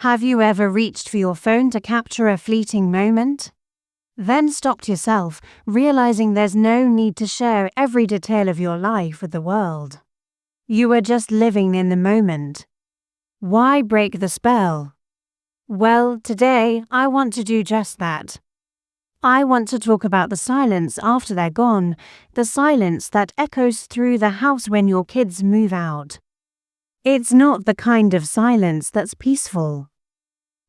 Have you ever reached for your phone to capture a fleeting moment? Then stopped yourself, realizing there's no need to share every detail of your life with the world. You are just living in the moment. Why break the spell? Well, today I want to do just that. I want to talk about the silence after they're gone, the silence that echoes through the house when your kids move out. It's not the kind of silence that's peaceful.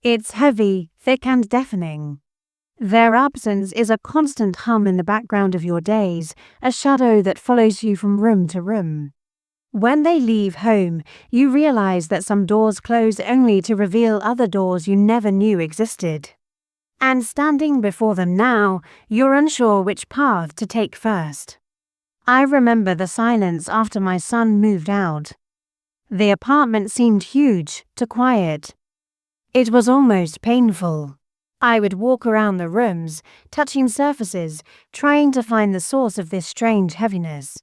It's heavy, thick and deafening. Their absence is a constant hum in the background of your days, a shadow that follows you from room to room. When they leave home, you realize that some doors close only to reveal other doors you never knew existed. And standing before them now, you're unsure which path to take first. I remember the silence after my son moved out. The apartment seemed huge, too quiet. It was almost painful. I would walk around the rooms, touching surfaces, trying to find the source of this strange heaviness.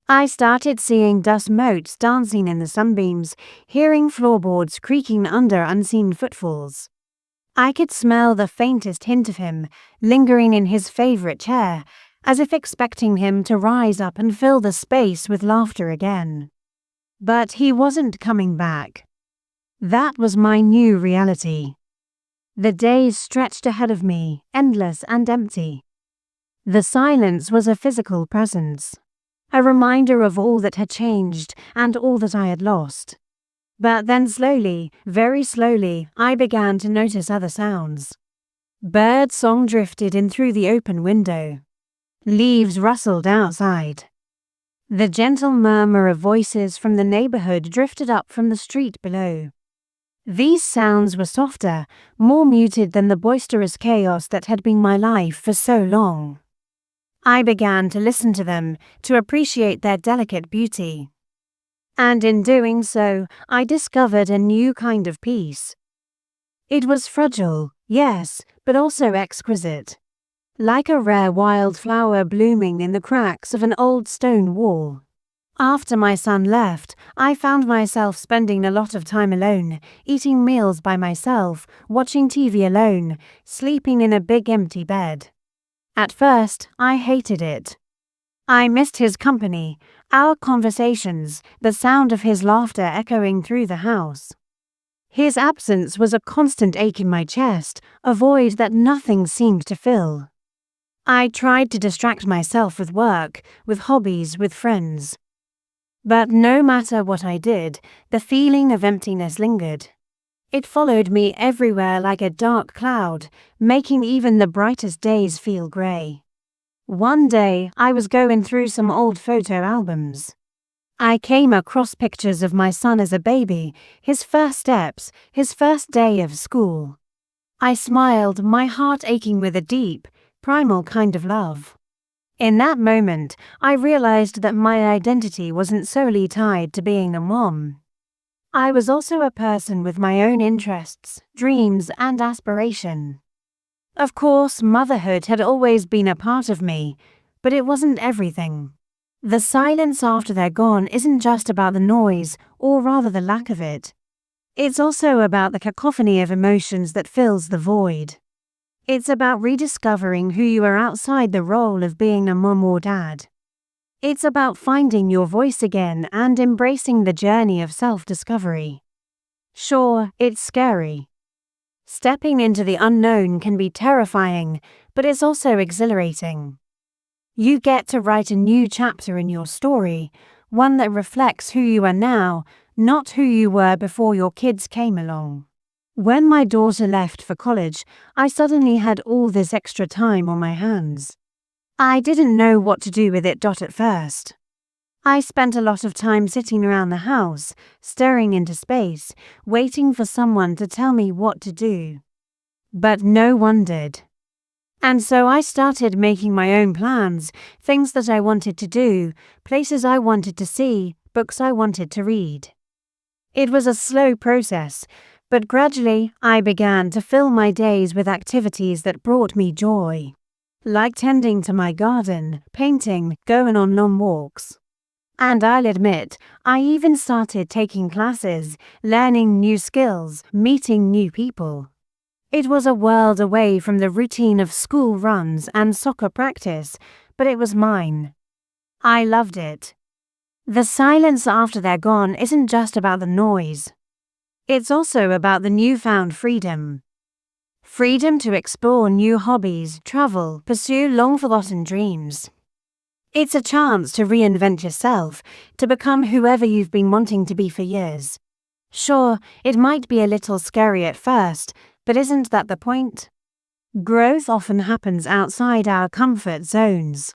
I started seeing dust motes dancing in the sunbeams, hearing floorboards creaking under unseen footfalls. I could smell the faintest hint of him, lingering in his favorite chair, as if expecting him to rise up and fill the space with laughter again. But he wasn't coming back. That was my new reality. The days stretched ahead of me, endless and empty. The silence was a physical presence, a reminder of all that had changed and all that I had lost. But then slowly, very slowly, I began to notice other sounds. Bird song drifted in through the open window. Leaves rustled outside. The gentle murmur of voices from the neighborhood drifted up from the street below. These sounds were softer, more muted than the boisterous chaos that had been my life for so long. I began to listen to them, to appreciate their delicate beauty. And in doing so, I discovered a new kind of peace. It was fragile, yes, but also exquisite. Like a rare wildflower blooming in the cracks of an old stone wall. After my son left, I found myself spending a lot of time alone, eating meals by myself, watching TV alone, sleeping in a big empty bed. At first, I hated it. I missed his company, our conversations, the sound of his laughter echoing through the house. His absence was a constant ache in my chest, a void that nothing seemed to fill. I tried to distract myself with work, with hobbies, with friends. But no matter what I did, the feeling of emptiness lingered. It followed me everywhere like a dark cloud, making even the brightest days feel grey. One day, I was going through some old photo albums. I came across pictures of my son as a baby, his first steps, his first day of school. I smiled, my heart aching with a deep, primal kind of love. In that moment, I realized that my identity wasn't solely tied to being a mom. I was also a person with my own interests, dreams, and aspiration. Of course, motherhood had always been a part of me, but it wasn't everything. The silence after they're gone isn't just about the noise, or rather the lack of it. It's also about the cacophony of emotions that fills the void. It's about rediscovering who you are outside the role of being a mom or dad. It's about finding your voice again and embracing the journey of self-discovery. Sure, it's scary. Stepping into the unknown can be terrifying, but it's also exhilarating. You get to write a new chapter in your story, one that reflects who you are now, not who you were before your kids came along. When my daughter left for college, I suddenly had all this extra time on my hands. I didn't know what to do with it at first. I spent a lot of time sitting around the house, staring into space, waiting for someone to tell me what to do. But no one did. And so I started making my own plans, things that I wanted to do, places I wanted to see, books I wanted to read. It was a slow process, but gradually I began to fill my days with activities that brought me joy. Like tending to my garden, painting, going on long walks. And I'll admit, I even started taking classes, learning new skills, meeting new people. It was a world away from the routine of school runs and soccer practice, but it was mine. I loved it. The silence after they're gone isn't just about the noise. It's also about the newfound freedom. Freedom to explore new hobbies, travel, pursue long-forgotten dreams. It's a chance to reinvent yourself, to become whoever you've been wanting to be for years. Sure, it might be a little scary at first, but isn't that the point? Growth often happens outside our comfort zones.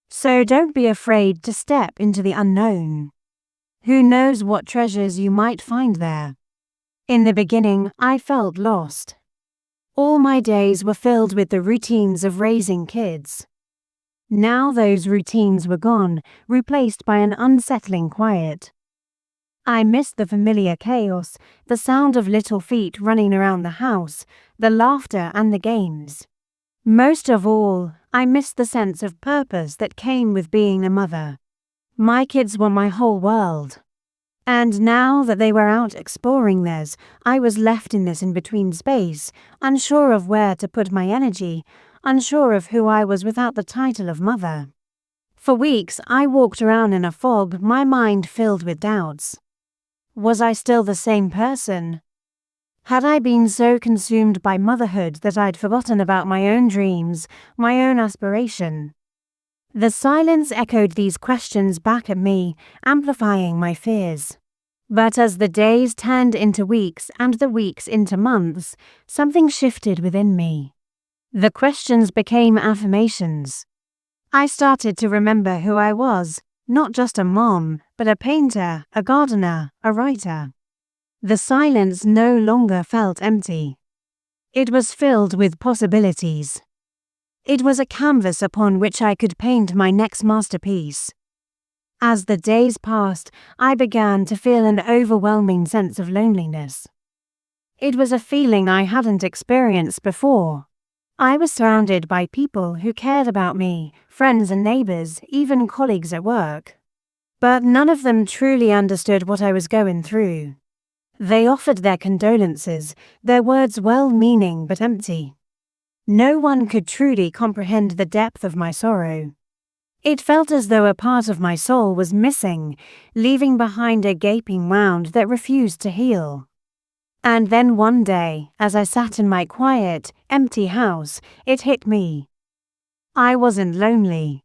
So don't be afraid to step into the unknown. Who knows what treasures you might find there? In the beginning, I felt lost. All my days were filled with the routines of raising kids. Now those routines were gone, replaced by an unsettling quiet. I missed the familiar chaos, the sound of little feet running around the house, the laughter and the games. Most of all, I missed the sense of purpose that came with being a mother. My kids were my whole world. And now that they were out exploring theirs, I was left in this in-between space, unsure of where to put my energy, unsure of who I was without the title of mother. For weeks, I walked around in a fog, my mind filled with doubts. Was I still the same person? Had I been so consumed by motherhood that I'd forgotten about my own dreams, my own aspiration? The silence echoed these questions back at me, amplifying my fears. But as the days turned into weeks and the weeks into months, something shifted within me. The questions became affirmations. I started to remember who I was, not just a mom, but a painter, a gardener, a writer. The silence no longer felt empty. It was filled with possibilities. It was a canvas upon which I could paint my next masterpiece. As the days passed, I began to feel an overwhelming sense of loneliness. It was a feeling I hadn't experienced before. I was surrounded by people who cared about me, friends and neighbors, even colleagues at work. But none of them truly understood what I was going through. They offered their condolences, their words well-meaning but empty. No one could truly comprehend the depth of my sorrow. It felt as though a part of my soul was missing, leaving behind a gaping wound that refused to heal. And then one day, as I sat in my quiet, empty house, it hit me. I wasn't lonely.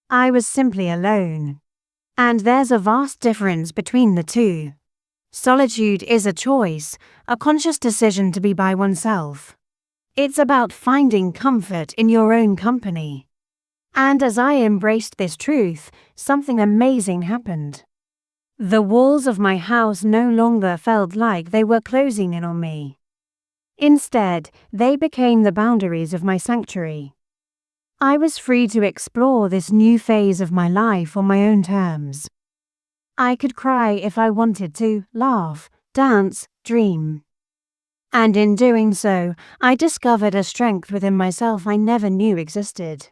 I was simply alone. And there's a vast difference between the two. Solitude is a choice, a conscious decision to be by oneself. It's about finding comfort in your own company. And as I embraced this truth, something amazing happened. The walls of my house no longer felt like they were closing in on me. Instead, they became the boundaries of my sanctuary. I was free to explore this new phase of my life on my own terms. I could cry if I wanted to, laugh, dance, dream. And in doing so, I discovered a strength within myself I never knew existed.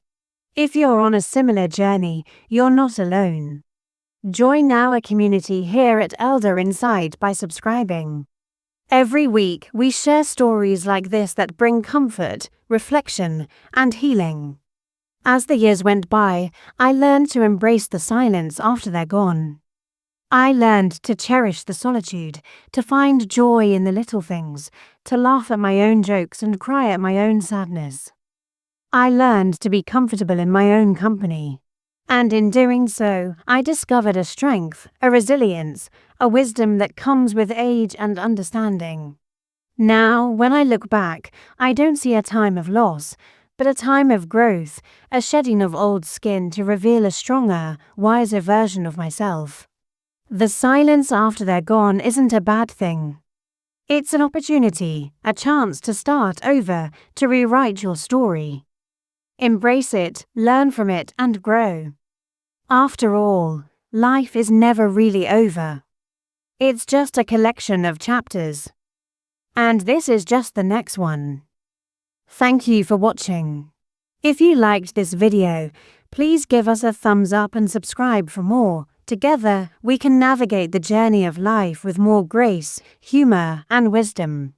If you're on a similar journey, you're not alone. Join our community here at Elder Inside by subscribing. Every week, we share stories like this that bring comfort, reflection, and healing. As the years went by, I learned to embrace the silence after they're gone. I learned to cherish the solitude, to find joy in the little things, to laugh at my own jokes and cry at my own sadness. I learned to be comfortable in my own company. And in doing so, I discovered a strength, a resilience, a wisdom that comes with age and understanding. Now, when I look back, I don't see a time of loss, but a time of growth, a shedding of old skin to reveal a stronger, wiser version of myself. The silence after they're gone isn't a bad thing. It's an opportunity, a chance to start over, to rewrite your story. Embrace it, learn from it, and grow. After all, life is never really over. It's just a collection of chapters. And this is just the next one. Thank you for watching. If you liked this video, please give us a thumbs up and subscribe for more. Together, we can navigate the journey of life with more grace, humor, and wisdom.